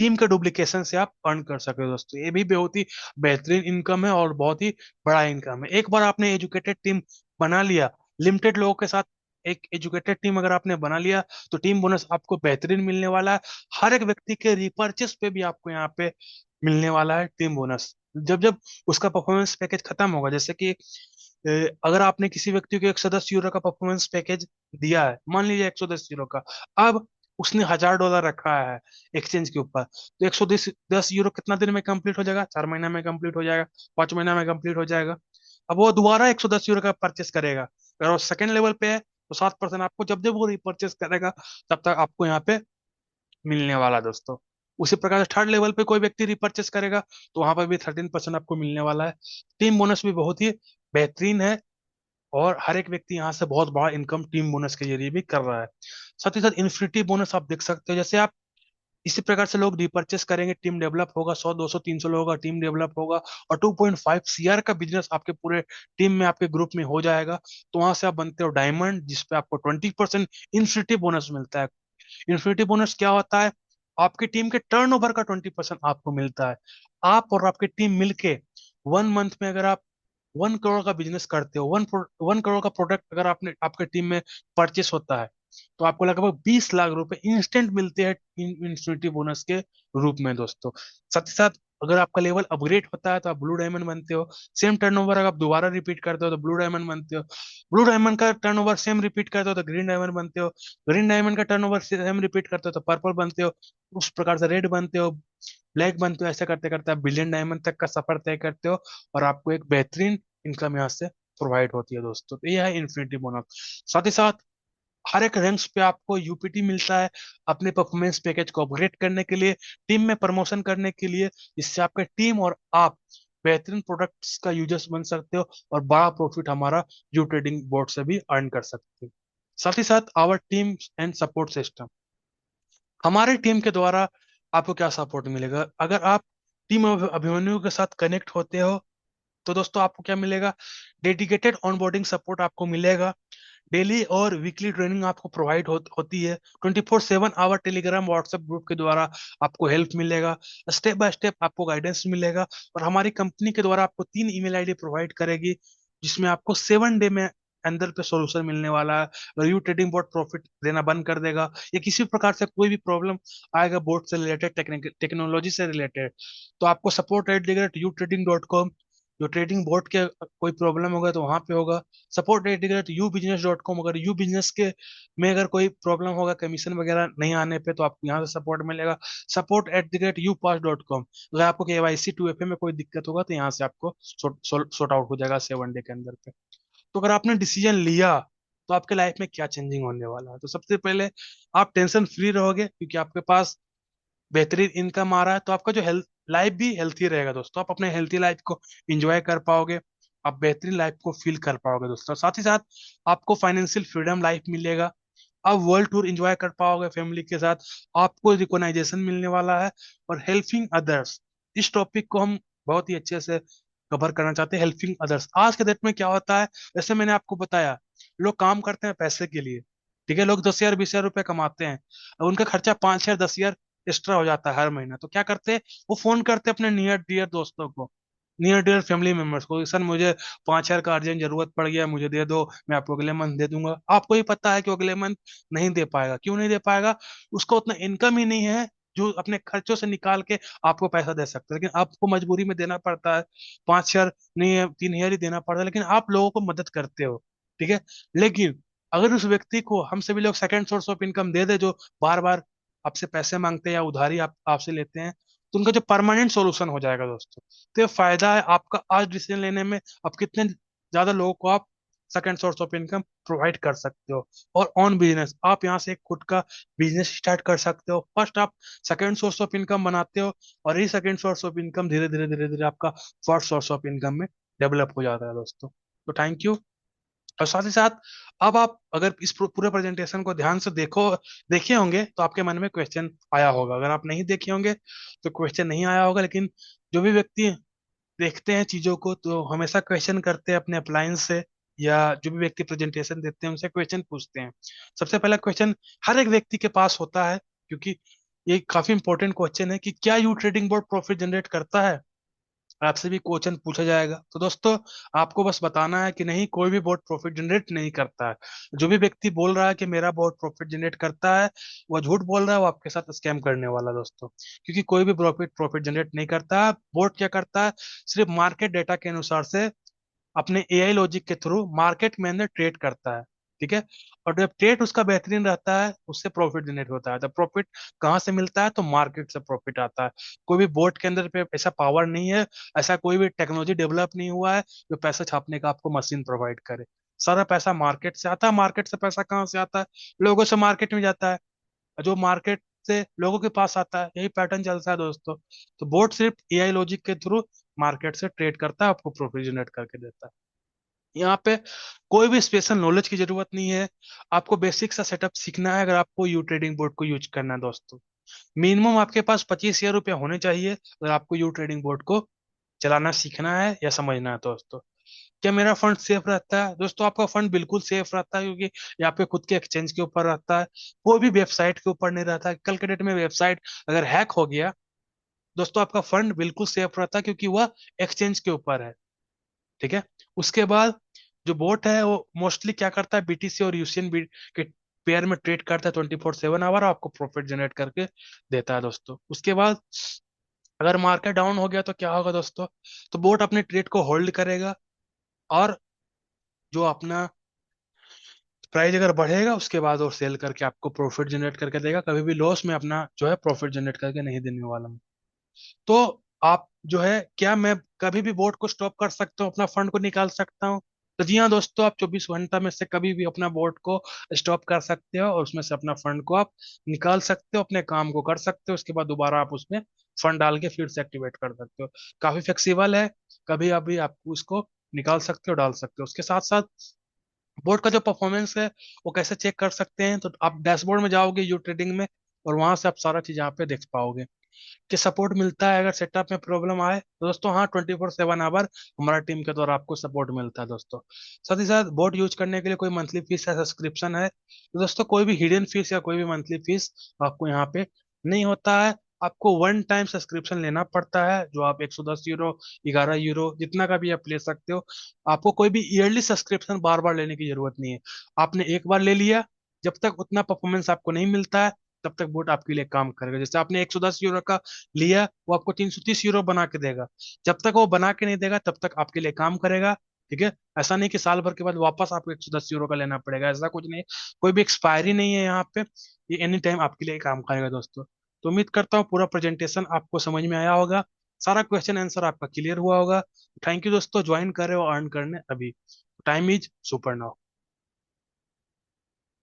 टीम के डुप्लीकेशन से आप अर्न कर सकते हो दोस्तों। ये भी बहुत ही बेहतरीन इनकम है और बहुत ही बड़ा इनकम है। एक बार आपने एजुकेटेड टीम बना लिया, लिमिटेड लोगों के साथ एक एजुकेटेड टीम अगर आपने बना लिया, तो टीम बोनस आपको बेहतरीन मिलने वाला है। हर एक व्यक्ति के रिपर्चेस पे भी आपको यहाँ पे मिलने वाला है टीम बोनस, जब जब उसका परफॉर्मेंस पैकेज खत्म होगा। जैसे कि अगर आपने किसी व्यक्ति को 110 यूरो का परफॉर्मेंस पैकेज दिया है, मान लीजिए 110 यूरो का, अब उसने $1000 रखा है एक्सचेंज के ऊपर, तो 110 यूरो कितना दिन में कंप्लीट हो जाएगा, 4 महीना में कंप्लीट हो जाएगा, 5 महीना में कंप्लीट हो जाएगा। अब वो दोबारा 110 यूरो का परचेस करेगा, अगर वो सेकंड लेवल पे है तो 7% आपको जब जब वो रिपर्चेस करेगा तब तक आपको यहाँ पे मिलने वाला है दोस्तों। उसी प्रकार से थर्ड लेवल पे कोई व्यक्ति रिपर्चेस करेगा तो वहां पर भी 13% आपको मिलने वाला है। टीम बोनस भी बहुत ही बेहतरीन है, और हर एक व्यक्ति यहाँ से बहुत बड़ा इनकम टीम बोनस के जरिए भी कर रहा है। साथ ही साथ इन्फिनिटी बोनस आप देख सकते हो, जैसे आप इसी प्रकार से लोग रिपर्चेस करेंगे, टीम डेवलप होगा, 100 200 300 लोगों का टीम डेवलप होगा, और 2.5 CR का बिजनेस आपके पूरे टीम में आपके ग्रुप में हो जाएगा। तो वहां से आप बनते हो डायमंड, जिसपे आपको 20% इन्फिनिटी बोनस मिलता है। इन्फिनिटी बोनस क्या होता है, आपकी टीम के टर्नओवर का 20% आपको मिलता है। आप और आपकी टीम मिलके 1 मंथ में अगर आप 1 करोड़ का बिजनेस करते हो, 1 करोड़ का प्रोडक्ट अगर आपने आपके टीम में परचेस होता है, तो आपको लगभग 20 लाख रुपए इंस्टेंट मिलते हैं इन्फिनिटी बोनस के रूप में दोस्तों। साथ ही साथ अगर आपका लेवल अपग्रेड होता है तो आप ब्लू डायमंड बनते हो। सेम टर्नओवर अगर आप दोबारा रिपीट करते हो तो ब्लू डायमंड बनते हो। ब्लू डायमंड का टर्नओवर सेम रिपीट करते हो तो ग्रीन डायमंड बनते हो। ग्रीन डायमंड का टर्नओवर सेम रिपीट करते हो तो पर्पल बनते हो। उस प्रकार से रेड बनते हो, ब्लैक बनते हो, ऐसे करते करते आप बिलियन डायमंड तक का सफर तय करते हो, और आपको एक बेहतरीन इनकम यहाँ से प्रोवाइड होती है दोस्तों। तो ये है इन्फिनिटी बोनस। साथ ही साथ हर एक रैंक्स पे आपको यूपीटी मिलता है अपने परफॉर्मेंस पैकेज को अपग्रेड करने के लिए, टीम में प्रमोशन करने के लिए, जिससे आपका टीम और आप बेहतरीन प्रोडक्ट्स का यूजर्स बन सकते हो, और बड़ा प्रॉफिट हमारा यू ट्रेडिंग बोर्ड से भी अर्न कर सकते हो। साथ ही साथ our team and support system, हमारे टीम के द्वारा आपको क्या सपोर्ट मिलेगा, अगर आप टीम अभिमन्यु के साथ कनेक्ट होते हो तो दोस्तों आपको क्या मिलेगा, डेडिकेटेड ऑनबोर्डिंग सपोर्ट आपको मिलेगा। डेली और वीकली ट्रेनिंग आपको प्रोवाइड होती है। 24/7 आवर टेलीग्राम व्हाट्सएप ग्रुप के द्वारा आपको हेल्प मिलेगा, स्टेप बाय स्टेप आपको गाइडेंस मिलेगा। और हमारी कंपनी के द्वारा आपको 3 ईमेल आईडी प्रोवाइड करेगी, जिसमें आपको 7 डे में अंदर पे सॉल्यूशन मिलने वाला है। अगर यू ट्रेडिंग बोर्ड प्रॉफिट देना बंद कर देगा या किसी प्रकार से कोई भी प्रॉब्लम आएगा बोर्ड से रिलेटेड, टेक्नोलॉजी से रिलेटेड, तो आपको support@uTrading.com, जो ट्रेडिंग बोर्ड के कोई प्रॉब्लम होगा तो वहां पे होगा। support@ubusiness.com, अगर यू बिजनेस के में अगर कोई प्रॉब्लम होगा कमीशन वगैरह नहीं आने पे तो आपको यहाँ से सपोर्ट मिलेगा। support@upass.com, अगर आपको KYC 2FA में कोई दिक्कत होगा तो यहाँ से आपको सॉर्ट आउट हो जाएगा 7 डे के अंदर पे। तो अगर आपने डिसीजन लिया तो आपके लाइफ में क्या चेंजिंग होने वाला है, तो सबसे पहले आप टेंशन फ्री रहोगे क्योंकि आपके पास बेहतरीन इनकम आ रहा है, तो आपका जो हेल्थ लाइफ भी हेल्थी रहेगा दोस्तों। आप अपने हेल्थी लाइफ को एंजॉय कर पाओगे, आप बेहतरीन लाइफ को फील कर पाओगे दोस्तों। साथ ही साथ आपको फाइनेंशियल फ्रीडम लाइफ मिलेगा, आप वर्ल्ड टूर एंजॉय कर पाओगे फैमिली के साथ, आपको रिकॉग्नाइजेशन मिलने वाला है। और हेल्पिंग अदर्स, इस टॉपिक को हम बहुत ही अच्छे से कवर करना चाहते हैं। हेल्पिंग अदर्स आज के डेट में क्या होता है, जैसे मैंने आपको बताया, लोग काम करते हैं पैसे के लिए, ठीक है, लोग 10,000 20,000 रुपए कमाते हैं, और उनका खर्चा 5,000 10,000 एक्स्ट्रा हो जाता है हर महीना, तो क्या करते हैं, वो फोन करते हैं अपने नियर डियर दोस्तों को, नियर डियर फैमिली मेंबर्स को, सर मुझे 5,000 का अर्जेंट जरूरत पड़ गया, मुझे दे दो, मैं आपको अगले मंथ दे दूंगा। आपको ही पता है कि वो अगले मंथ नहीं दे पाएगा, क्यों नहीं दे पाएगा, उसको उतना इनकम ही नहीं है जो अपने खर्चों से निकाल के आपको पैसा दे सकता है, लेकिन आपको मजबूरी में देना पड़ता है। 5,000 नहीं है, 3,000 ही देना पड़ता है, लेकिन आप लोगों को मदद करते हो, ठीक है। लेकिन अगर उस व्यक्ति को हम सभी लोग सेकंड सोर्स ऑफ इनकम दे दे, जो बार बार आपसे पैसे मांगते हैं या उधारी आपसे लेते हैं, तो उनका जो परमानेंट सॉल्यूशन हो जाएगा दोस्तों। तो ये फायदा है आपका आज डिसीजन लेने में, अब कितने ज्यादा लोगों को आप second source of income provide कर सकते हो। और ऑन बिजनेस, आप यहाँ से एक खुद का बिजनेस स्टार्ट कर सकते हो। फर्स्ट आप सेकंड सोर्स ऑफ इनकम बनाते हो, और ये सेकंड सोर्स ऑफ इनकम धीरे धीरे धीरे धीरे आपका फर्स्ट सोर्स ऑफ इनकम में डेवलप हो जाता है दोस्तों। तो थैंक यू। और साथ ही साथ अब आप अगर इस पूरे प्रेजेंटेशन को ध्यान से देखे होंगे तो आपके मन में क्वेश्चन आया होगा, अगर आप नहीं देखे होंगे तो क्वेश्चन नहीं आया होगा। लेकिन जो भी व्यक्ति देखते हैं चीजों को तो हमेशा क्वेश्चन करते हैं अपने अप्लायंस से, या जो भी व्यक्ति प्रेजेंटेशन देते हैं उनसे क्वेश्चन पूछते हैं। सबसे पहला क्वेश्चन हर एक व्यक्ति के पास होता है, क्योंकि ये काफी इंपॉर्टेंट क्वेश्चन है कि क्या you trading board profit generate करता है। आपसे भी क्वेश्चन पूछा जाएगा, तो दोस्तों आपको बस बताना है कि नहीं, कोई भी बोर्ड प्रॉफिट जनरेट नहीं करता है। जो भी व्यक्ति बोल रहा है कि मेरा बोर्ड प्रॉफिट जनरेट करता है, वो झूठ बोल रहा है, वो आपके साथ स्कैम करने वाला है दोस्तों। क्योंकि कोई भी प्रॉफिट प्रॉफिट जनरेट नहीं करता है। बोर्ड क्या करता है, सिर्फ मार्केट डेटा के अनुसार से अपने एआई लॉजिक के थ्रू मार्केट में अंदर ट्रेड करता है, ठीक है। और जब ट्रेड उसका बेहतरीन रहता है उससे प्रॉफिट जनरेट होता है। तो प्रॉफिट कहाँ से मिलता है, तो मार्केट से प्रॉफिट आता है। कोई भी बोर्ड के अंदर पे ऐसा पावर नहीं है, ऐसा कोई भी टेक्नोलॉजी डेवलप नहीं हुआ है जो पैसा छापने का आपको मशीन प्रोवाइड करे। सारा पैसा मार्केट से आता है। मार्केट से पैसा कहाँ से आता है, लोगों से मार्केट में जाता है, जो मार्केट से लोगों के पास आता है, यही पैटर्न चलता है दोस्तों। तो बोर्ड सिर्फ एआई लॉजिक के थ्रू मार्केट से ट्रेड करता है, आपको प्रॉफिट जनरेट करके देता है। यहाँ पे कोई भी स्पेशल नॉलेज की जरूरत नहीं है, आपको बेसिक सा सेटअप सीखना है अगर आपको यू ट्रेडिंग बोर्ड को यूज करना है दोस्तों। मिनिमम आपके पास 25,000 रुपये होने चाहिए अगर आपको यू ट्रेडिंग बोर्ड को चलाना सीखना है या समझना है दोस्तों। क्या मेरा फंड सेफ रहता है, दोस्तों आपका फंड बिल्कुल सेफ रहता है, क्योंकि यहाँ पे खुद के एक्सचेंज के ऊपर रहता है, कोई भी वेबसाइट के ऊपर नहीं रहता है। कल के डेट में वेबसाइट अगर हैक हो गया दोस्तों, आपका फंड बिल्कुल सेफ रहता है, क्योंकि वह एक्सचेंज के ऊपर है, ठीक है। उसके बाद जो बोट है वो मोस्टली क्या करता है, बीटीसी और यूसीएन के पेयर में ट्रेड करता है 24/7 आवर, आपको प्रॉफिट जनरेट करके देता है दोस्तों। उसके बाद अगर मार्केट डाउन हो गया तो क्या होगा दोस्तों, तो बोट अपने ट्रेड को होल्ड करेगा, और जो अपना प्राइस अगर बढ़ेगा उसके बाद और सेल करके आपको प्रॉफिट जनरेट करके देगा। कभी भी लॉस में अपना जो है प्रॉफिट जनरेट करके नहीं देने वाला हूँ। तो आप जो है, क्या मैं कभी भी बोट को स्टॉप कर सकता हूँ, अपना फंड को निकाल सकता हूँ, तो जी हाँ दोस्तों, आप 24 घंटा में से कभी भी अपना बोट को स्टॉप कर सकते हो और उसमें से अपना फंड को आप निकाल सकते हो, अपने काम को कर सकते हो। उसके बाद दोबारा आप उसमें फंड डाल के फिर से एक्टिवेट कर सकते हो। काफी फ्लेक्सिबल है, कभी अभी आप उसको निकाल सकते हो, डाल सकते हो। उसके साथ साथ बोर्ड का जो परफॉर्मेंस है वो कैसे चेक कर सकते हैं, तो आप डैशबोर्ड में जाओगे यू ट्रेडिंग में, और वहां से आप सारा चीज यहाँ पे देख पाओगे कि सपोर्ट मिलता है अगर सेटअप में प्रॉब्लम आए तो दोस्तों। हाँ, 24/7 आवर हमारा टीम के द्वारा आपको सपोर्ट मिलता है दोस्तों। साथ ही साथ बोर्ड यूज करने के लिए कोई मंथली फीस या सब्सक्रिप्शन है, तो दोस्तों कोई भी हिडन फीस या कोई भी मंथली फीस आपको यहाँ पे नहीं होता है। आपको वन टाइम सब्सक्रिप्शन लेना पड़ता है, जो आप 110 यूरो, 11 यूरो, जितना का भी आप ले सकते हो। आपको कोई भी ईयरली सब्सक्रिप्शन बार बार लेने की जरूरत नहीं है। आपने एक बार ले लिया, जब तक उतना परफॉर्मेंस आपको नहीं मिलता है तब तक बोट आपके लिए काम करेगा। जैसे आपने 110 यूरो का लिया, वो आपको 330 यूरो बना के देगा। जब तक वो बना के नहीं देगा तब तक आपके लिए काम करेगा। ठीक है। ऐसा नहीं कि साल भर के बाद वापस आपको 110 यूरो का लेना पड़ेगा, ऐसा कुछ नहीं है। कोई भी एक्सपायरी नहीं है यहाँ पे। ये एनी टाइम आपके लिए काम करेगा दोस्तों। तो उम्मीद करता हूँ पूरा प्रेजेंटेशन आपको समझ में आया होगा, सारा क्वेश्चन आंसर आपका क्लियर हुआ होगा। थैंक यू दोस्तों, ज्वाइन कर रहे हो अर्न करने अभी। Time is super now.